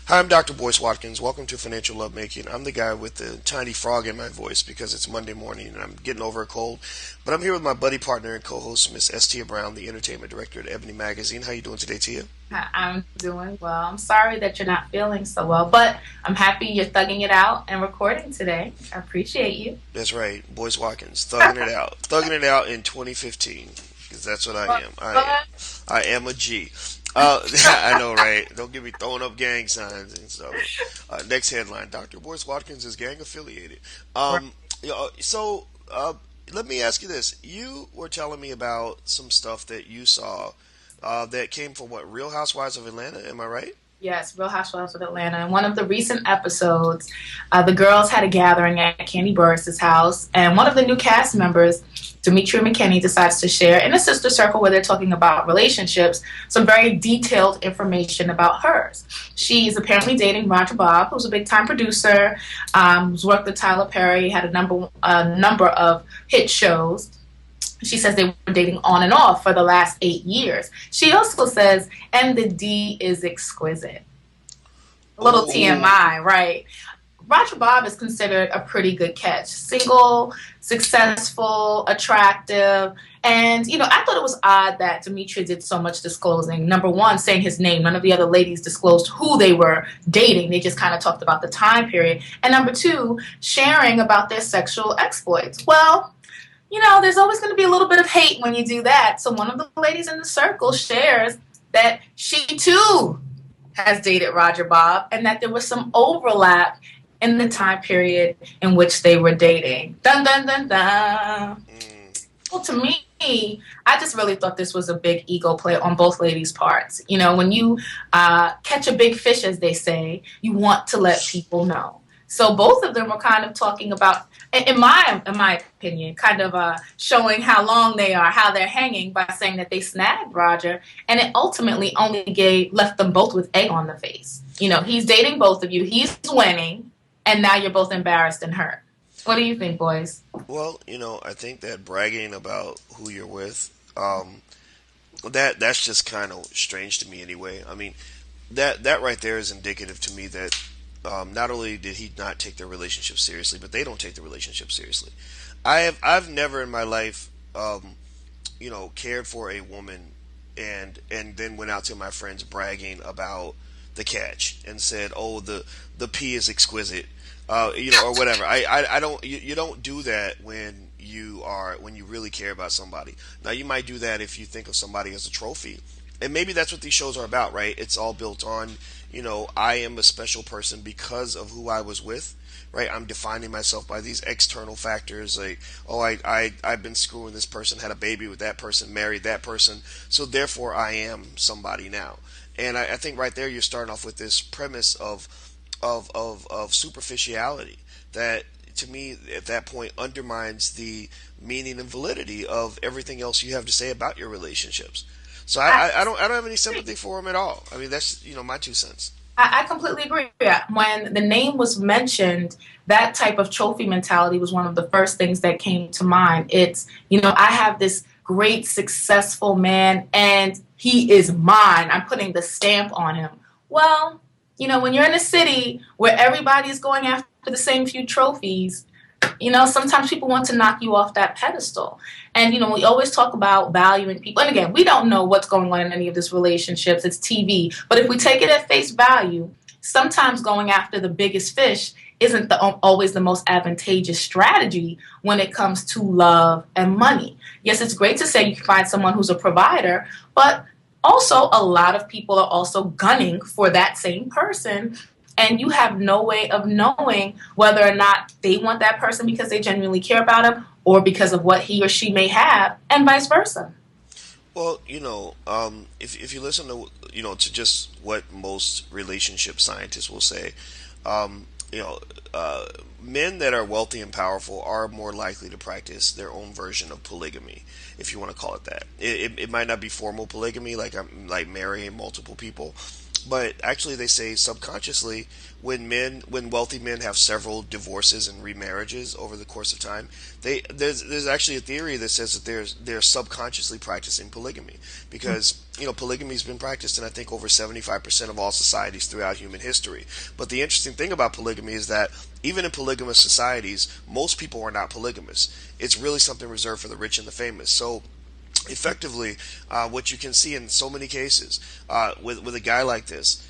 Hi, I'm Dr. Boyce Watkins. Welcome to Financial Lovemaking. I'm the guy with the tiny frog in my voice because it's Monday morning and I'm getting over a cold. But I'm here with my buddy partner and co-host, Miss S. Tia Brown, the entertainment director at Ebony Magazine. How you doing today, Tia? I'm doing well. I'm sorry that you're not feeling so well, but I'm happy you're thugging it out and recording today. I appreciate you. That's right, Boyce Watkins, thugging it out, thugging it out in 2015 because that's what I But, am. but I am a G. I know, right? Don't get me throwing up gang signs and stuff. Next headline: Dr. Boyce Watkins is gang affiliated. You know, let me ask you this: you were telling me about some stuff that you saw that came from what Real Housewives of Atlanta? Am I right? Yes, Real Housewives of Atlanta. In one of the recent episodes, the girls had a gathering at Candy Burris' house, and one of the new cast members, Demetria McKinney, decides to share in a sister circle where they're talking about relationships some very detailed information about hers. She's apparently dating Roger Bob, who's a big time producer, who's worked with Tyler Perry, had a number of hit shows. She says they were dating on and off for the last 8 years. She also says, and the D is exquisite. A little Oh, TMI, right? Roger Bob is considered a pretty good catch. Single, successful, attractive. And, I thought it was odd that Demetria did so much disclosing. Number one, saying his name. None of the other ladies disclosed who they were dating. They just kind of talked about the time period. And number two, sharing about their sexual exploits. Well, there's always going to be a little bit of hate when you do that. So one of the ladies in the circle shares that she too has dated Roger Bob and that there was some overlap in the time period in which they were dating. Dun dun dun dun. mm, Well, to me, I just really thought this was a big ego play on both ladies' parts. When you catch a big fish, as they say, you want to let people know. So both of them were kind of talking about, in my opinion, kind of showing how long they are, how they're hanging by saying that they snagged Roger, and it ultimately only left them both with egg on the face. He's dating both of you, he's winning, and now you're both embarrassed and hurt. What do you think, boys? well, I think that bragging about who you're with, that's just kind of strange to me anyway. I mean, that right there is indicative to me that not only did he not take their relationship seriously, but they don't take the relationship seriously. I've never in my life, cared for a woman and then went out to my friends bragging about the catch and said, "Oh, the pee is exquisite," or whatever. I don't. You don't do that when you really care about somebody. Now you might do that if you think of somebody as a trophy, and maybe that's what these shows are about, right? It's all built on, I am a special person because of who I was with, right? I'm defining myself by these external factors, like, oh, I've been screwing this person, had a baby with that person, married that person, so therefore I am somebody now. And I think right there you're starting off with this premise of superficiality that to me at that point undermines the meaning and validity of everything else you have to say about your relationships. So I I don't have any sympathy for him at all. I mean that's my 2 cents. I completely agree. Yeah. When the name was mentioned, that type of trophy mentality was one of the first things that came to mind. It's, I have this great, successful man and he is mine. I'm putting the stamp on him. Well, when you're in a city where everybody's going after the same few trophies, sometimes people want to knock you off that pedestal. And, we always talk about valuing people. And again, we don't know what's going on in any of these relationships. It's TV. But if we take it at face value, sometimes going after the biggest fish isn't always the most advantageous strategy when it comes to love and money. Yes, it's great to say you can find someone who's a provider, but also a lot of people are also gunning for that same person, and you have no way of knowing whether or not they want that person because they genuinely care about him or because of what he or she may have, and vice versa. Well, if you listen to to just what most relationship scientists will say, um, you know, men that are wealthy and powerful are more likely to practice their own version of polygamy, if you want to call it that. It might not be formal polygamy, like I'm like marrying multiple people, But actually, they say subconsciously, when wealthy men have several divorces and remarriages over the course of time, there's actually a theory that says that they're subconsciously practicing polygamy, because polygamy's been practiced in, I think, over 75% of all societies throughout human history. But the interesting thing about polygamy is that even in polygamous societies, most people are not polygamous. It's really something reserved for the rich and the famous. So effectively, what you can see in so many cases with a guy like this,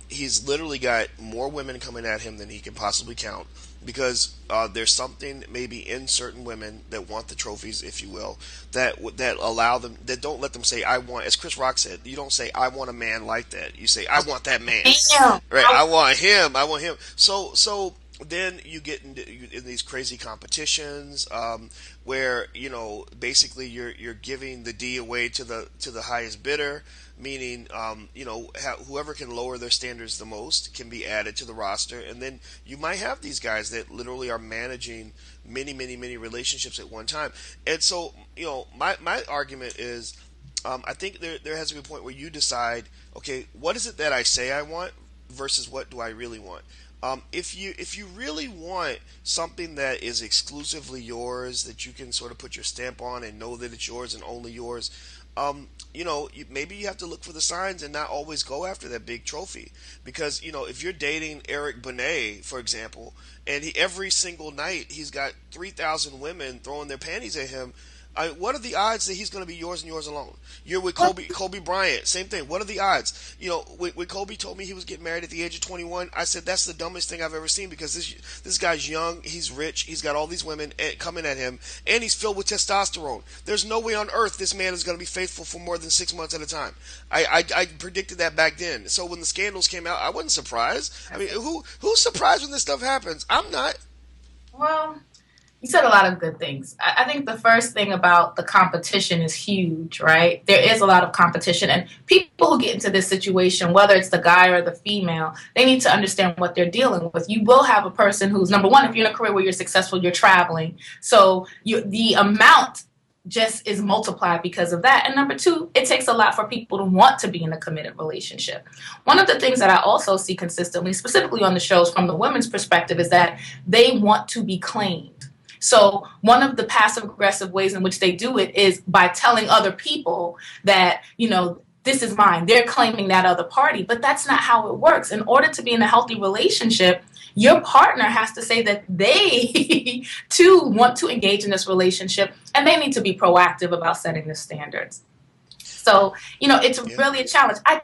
he's literally got more women coming at him than he can possibly count, because there's something maybe in certain women that want the trophies, if you will, that allow them, that don't let them say, I want, as Chris Rock said, you don't say, I want a man like that. You say, I want that man. Damn. Right? I want him. I want him. So then you get in these crazy competitions, where basically you're giving the D away to the highest bidder, meaning whoever can lower their standards the most can be added to the roster, and then you might have these guys that literally are managing many relationships at one time. And so my argument is, I think there has to be a point where you decide, okay, what is it that I say I want versus what do I really want. If you really want something that is exclusively yours, that you can sort of put your stamp on and know that it's yours and only yours, maybe you have to look for the signs and not always go after that big trophy. Because if you're dating Eric Benet, for example, and every single night he's got 3,000 women throwing their panties at him, what are the odds that he's going to be yours and yours alone? You're with Kobe Bryant, same thing. What are the odds? When Kobe told me he was getting married at the age of 21, I said that's the dumbest thing I've ever seen, because this guy's young, he's rich, he's got all these women coming at him, and he's filled with testosterone. There's no way on earth this man is going to be faithful for more than 6 months at a time. I predicted that back then. So when the scandals came out, I wasn't surprised. I mean, who's surprised when this stuff happens? I'm not. Well, you said a lot of good things. I think the first thing about the competition is huge, right? There is a lot of competition, and people who get into this situation, whether it's the guy or the female, they need to understand what they're dealing with. You will have a person who's, number one, if you're in a career where you're successful, you're traveling. So the amount just is multiplied because of that. And number two, it takes a lot for people to want to be in a committed relationship. One of the things that I also see consistently, specifically on the shows from the women's perspective, is that they want to be claimed. So one of the passive aggressive ways in which they do it is by telling other people that, this is mine. They're claiming that other party, but that's not how it works. In order to be in a healthy relationship, your partner has to say that they too want to engage in this relationship, and they need to be proactive about setting the standards. So, it's really a challenge. I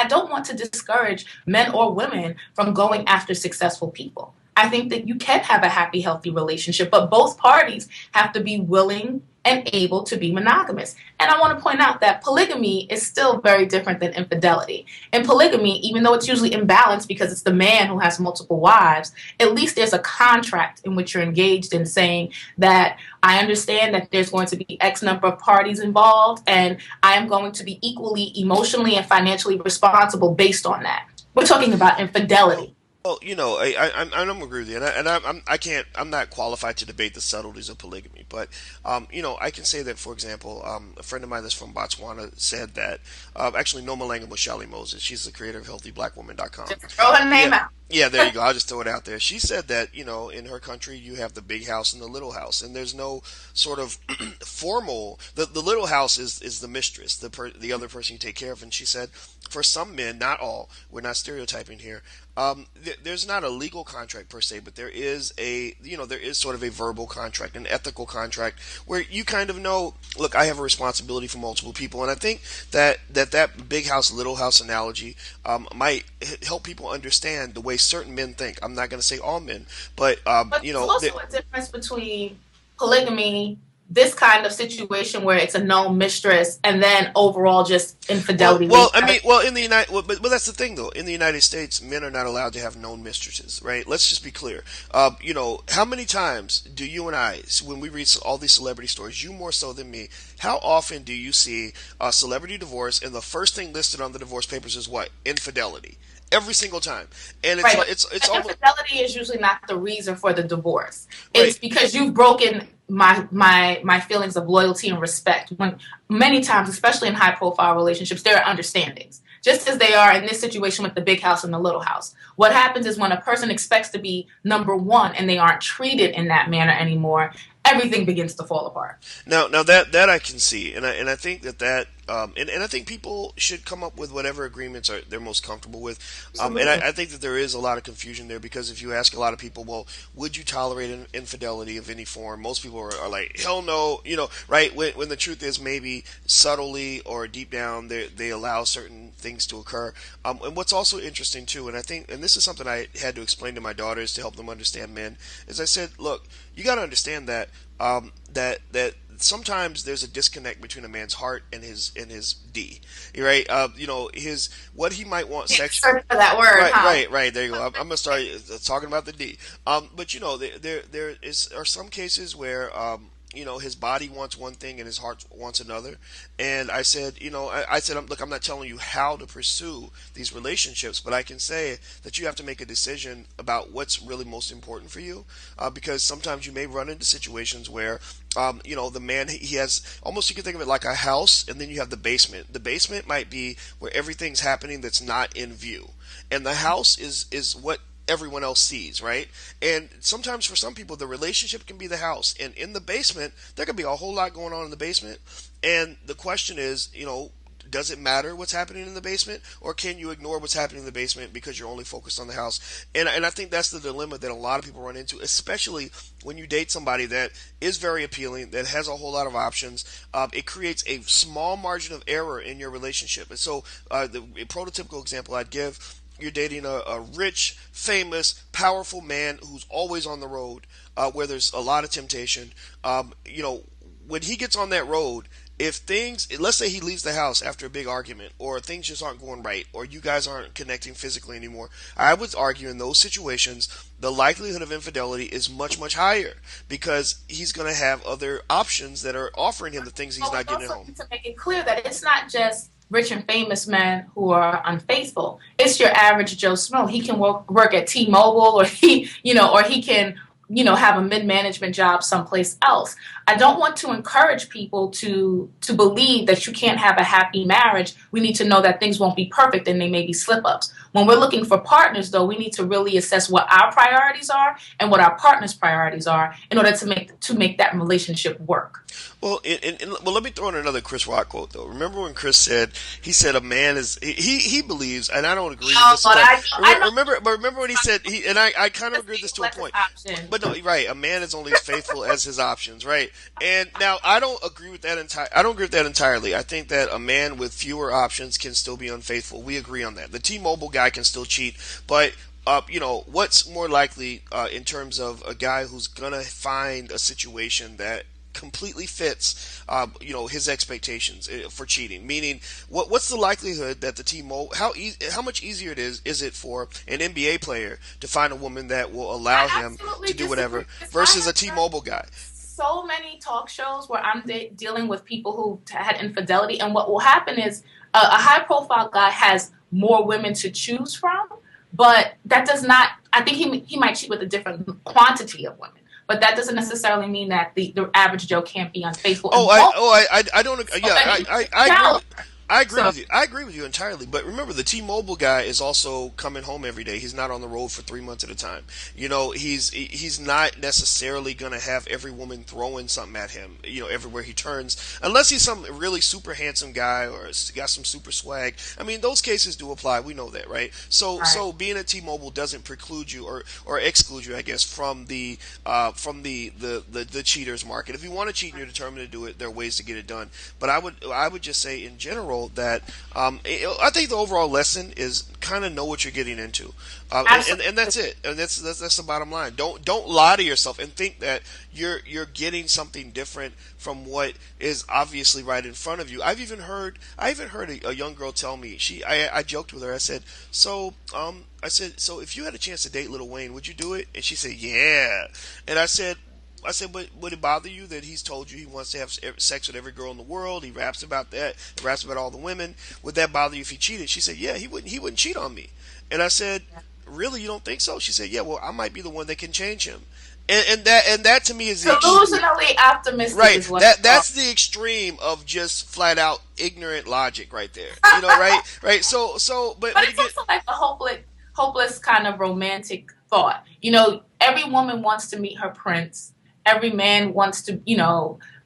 don't want to discourage men or women from going after successful people. I think that you can have a happy, healthy relationship, but both parties have to be willing and able to be monogamous. And I want to point out that polygamy is still very different than infidelity. In polygamy, even though it's usually imbalanced because it's the man who has multiple wives, at least there's a contract in which you're engaged in saying that I understand that there's going to be X number of parties involved, and I am going to be equally emotionally and financially responsible based on that. We're talking about infidelity. Well, I don't agree with you, I'm not qualified to debate the subtleties of polygamy, but I can say that, for example, a friend of mine that's from Botswana said that, actually, no Malanga Moshali Moses, she's the creator of HealthyBlackWoman.com. Just throw her name out. Yeah, there you go. I'll just throw it out there. She said that, in her country, you have the big house and the little house, and there's no sort of formal. The little house is the mistress, the other person you take care of. And she said, for some men, not all, we're not stereotyping here. There's not a legal contract per se, but there is there is sort of a verbal contract, an ethical contract, where you kind of know, look, I have a responsibility for multiple people, and I think that big house, little house analogy might help people understand the way certain men think. I'm not going to say all men, but there's also a difference between polygamy, this kind of situation where it's a known mistress, and then overall just infidelity. Well, in the but that's the thing though. In the United States, men are not allowed to have known mistresses, right? Let's just be clear. How many times do you and I, when we read all these celebrity stories, you more so than me, how often do you see a celebrity divorce and the first thing listed on the divorce papers is what? Infidelity. Every single time, and it's almost, infidelity is usually not the reason for the divorce. It's right. Because you've broken my feelings of loyalty and respect. When many times, especially in high profile relationships, there are understandings. just as they are in this situation with the big house and the little house. What happens is when a person expects to be number one and they aren't treated in that manner anymore, everything begins to fall apart. Now that I can see, and I think and I think people should come up with whatever agreements they're most comfortable with. I think that there is a lot of confusion there because if you ask a lot of people, well, would you tolerate infidelity of any form? Most people are like, hell no, right? When the truth is maybe subtly or deep down they allow certain things to occur. And what's also interesting too, and this is something I had to explain to my daughters to help them understand men, is I said, look, you got to understand that that sometimes there's a disconnect between a man's heart and his D, right? His what he might want sexually. That word, Right, huh? right. There you go. I'm gonna start talking about the D. But there are some cases where his body wants one thing and his heart wants another. And I said, I said, look, I'm not telling you how to pursue these relationships, but I can say that you have to make a decision about what's really most important for you, because sometimes you may run into situations where the man, he has almost, you can think of it like a house, and then you have the basement. The basement might be where everything's happening that's not in view, and the house is what everyone else sees, right? And sometimes for some people, the relationship can be the house, and in the basement, there can be a whole lot going on in the basement. And the question is, does it matter what's happening in the basement, or can you ignore what's happening in the basement because you're only focused on the house? And I think that's the dilemma that a lot of people run into, especially when you date somebody that is very appealing, that has a whole lot of options. It creates a small margin of error in your relationship. And so the prototypical example I'd give, you're dating a rich, famous, powerful man who's always on the road, where there's a lot of temptation. When he gets on that road, if things, let's say he leaves the house after a big argument, or things just aren't going right, or you guys aren't connecting physically anymore, I would argue in those situations, the likelihood of infidelity is much, much higher because he's going to have other options that are offering him the things he's not getting at home. To make it clear that it's not just rich and famous men who are unfaithful. It's your average Joe Schmo. He can work at T-Mobile, or he can, have a mid-management job someplace else. I don't want to encourage people to believe that you can't have a happy marriage. We need to know that things won't be perfect and they may be slip-ups. When we're looking for partners, though, we need to really assess what our priorities are and what our partner's priorities are in order to make that relationship work. Well, let me throw in another Chris Rock quote, though. Remember when Chris said, he said a man is, he believes, and I don't agree with this. Remember when he said, I kind of agree with this to a point. But no, right, a man is only as faithful as his options, right? And now, I don't agree with that entirely. I think that a man with fewer options can still be unfaithful. We agree on that. The T-Mobile guy can still cheat, but what's more likely in terms of a guy who's gonna find a situation that completely fits, his expectations for cheating? Meaning, what's the likelihood that the T-Mobile, how much easier is it for an NBA player to find a woman that will allow him to do whatever versus a T-Mobile guy? So many talk shows where I'm dealing with people who had infidelity, and what will happen is a high-profile guy has more women to choose from, but that does not. I think he might cheat with a different quantity of women. But that doesn't necessarily mean that the average Joe can't be unfaithful. I don't. Yeah, I agree with you. I agree with you entirely. But remember, the T-Mobile guy is also coming home every day. He's not on the road for 3 months at a time. He's not necessarily going to have every woman throwing something at him, everywhere he turns, unless he's some really super handsome guy or got some super swag. I mean, those cases do apply. We know that, right? So being at T-Mobile doesn't preclude you or exclude you, I guess, from the cheaters market. If you want to cheat and you're determined to do it, there are ways to get it done. But I would just say in general that I think the overall lesson is kind of know what you're getting into, and that's it. And that's the bottom line. Don't lie to yourself and think that you're getting something different from what is obviously right in front of you. I even heard a young girl tell me, I joked with her. I said, so if you had a chance to date Lil Wayne, would you do it? And she said, yeah. And I said, but would it bother you that he's told you he wants to have sex with every girl in the world? He raps about that. He raps about all the women. Would that bother you if he cheated? She said, yeah, he wouldn't cheat on me. And I said, really, you don't think so? She said, yeah, well, I might be the one that can change him. and that to me is the Delusionally optimistic right. is what That it's called. that's the extreme of just flat out ignorant logic right there. You know, right? Right. But But it's again, also like a hopeless kind of romantic thought. Every woman wants to meet her prince. Every man wants to,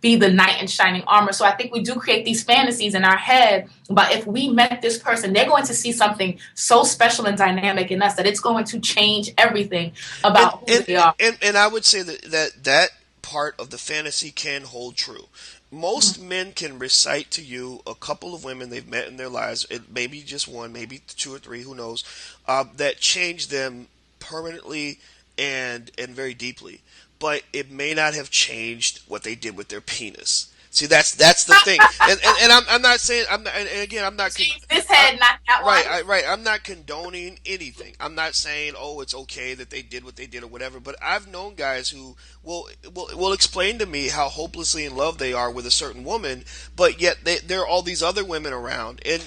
be the knight in shining armor. So I think we do create these fantasies in our head about if we met this person, they're going to see something so special and dynamic in us that it's going to change everything and about who and they are. and I would say that part of the fantasy can hold true. Most men can recite to you a couple of women they've met in their lives, maybe just one, maybe two or three, who knows, that changed them permanently and very deeply. But it may not have changed what they did with their penis. See, that's the thing, and I'm not saying I'm not, and again I'm not. Change this head, not that Right, one. right. I'm not condoning anything. I'm not saying, oh, it's okay that they did what they did or whatever. But I've known guys who will explain to me how hopelessly in love they are with a certain woman, but yet there are all these other women around. And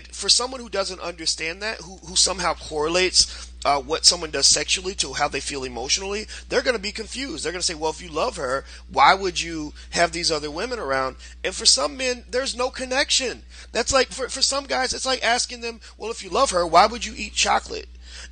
for someone who doesn't understand that, who somehow correlates what someone does sexually to how they feel emotionally, they're going to be confused. They're going to say, well, if you love her, why would you have these other women around? And for some men, there's no connection. That's like, for some guys, it's like asking them, well, if you love her, why would you eat chocolate?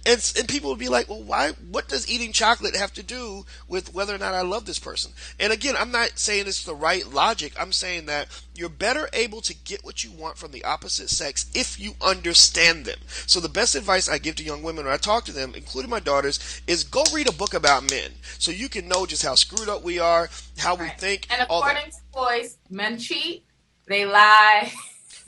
And people would be like, well, why? What does eating chocolate have to do with whether or not I love this person? And again, I'm not saying it's the right logic. I'm saying that you're better able to get what you want from the opposite sex if you understand them. So the best advice I give to young women when I talk to them, including my daughters, is go read a book about men so you can know just how screwed up we are, how we Right. think, And all that. according to boys, men cheat, they lie.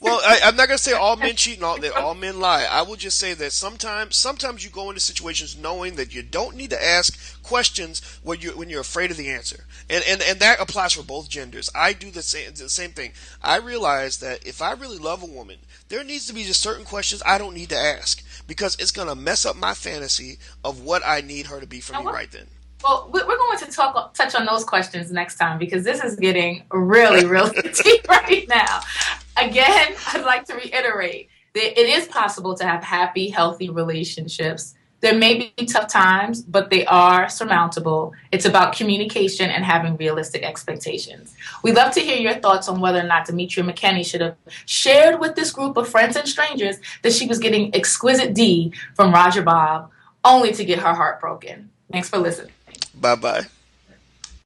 Well, I'm not gonna say all men cheat and that all men lie. I will just say that sometimes you go into situations knowing that you don't need to ask questions when you're afraid of the answer, and that applies for both genders. I do the same thing. I realize that if I really love a woman, there needs to be just certain questions I don't need to ask because it's gonna mess up my fantasy of what I need her to be for me right then. Well, we're going to touch on those questions next time because this is getting really, really deep right now. Again, I'd like to reiterate that it is possible to have happy, healthy relationships. There may be tough times, but they are surmountable. It's about communication and having realistic expectations. We'd love to hear your thoughts on whether or not Demetria McKenney should have shared with this group of friends and strangers that she was getting exquisite D from Roger Bob, only to get her heart broken. Thanks for listening. Bye bye.